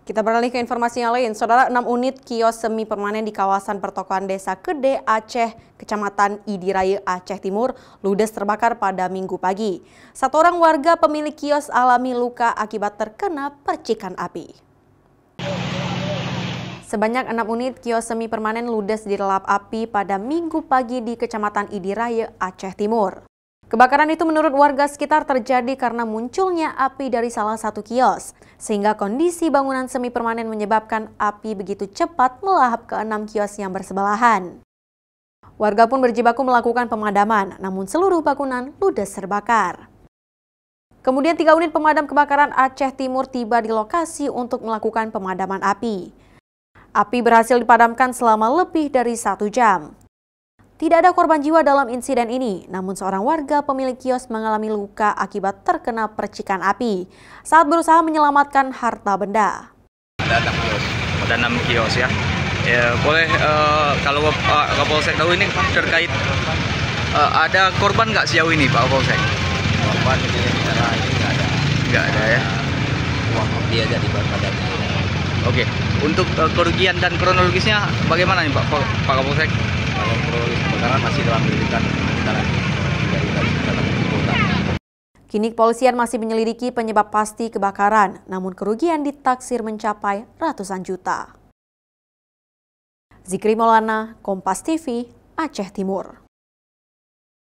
Kita beralih ke informasi yang lain. Saudara, 6 unit kios semi permanen di kawasan pertokoan Desa Kede, Aceh, Kecamatan Idiraya, Aceh Timur, ludes terbakar pada Minggu pagi. Satu orang warga pemilik kios alami luka akibat terkena percikan api. Sebanyak 6 unit kios semi permanen ludes dilelap api pada Minggu pagi di Kecamatan Idiraya, Aceh Timur. Kebakaran itu menurut warga sekitar terjadi karena munculnya api dari salah satu kios, sehingga kondisi bangunan semi permanen menyebabkan api begitu cepat melahap ke 6 kios yang bersebelahan. Warga pun berjibaku melakukan pemadaman, namun seluruh bangunan ludes terbakar. Kemudian 3 unit pemadam kebakaran Aceh Timur tiba di lokasi untuk melakukan pemadaman api. Api berhasil dipadamkan selama lebih dari 1 jam. Tidak ada korban jiwa dalam insiden ini, namun seorang warga pemilik kios mengalami luka akibat terkena percikan api saat berusaha menyelamatkan harta benda. Ada 6 kios ya. Boleh kalau Kapolsek tahu ini terkait ada korban nggak sejauh ini Pak Kapolsek? Korban ini nggak ada. Nggak ada ya. Uang dia aja di badannya. Oke, untuk kerugian dan kronologisnya bagaimana nih Pak Kapolsek? Kalau kronologis kebakaran masih dalam penyelidikan kita lagi. Kini kepolisian masih menyelidiki penyebab pasti kebakaran, namun kerugian ditaksir mencapai ratusan juta. Zikri Maulana, Kompas TV, Aceh Timur.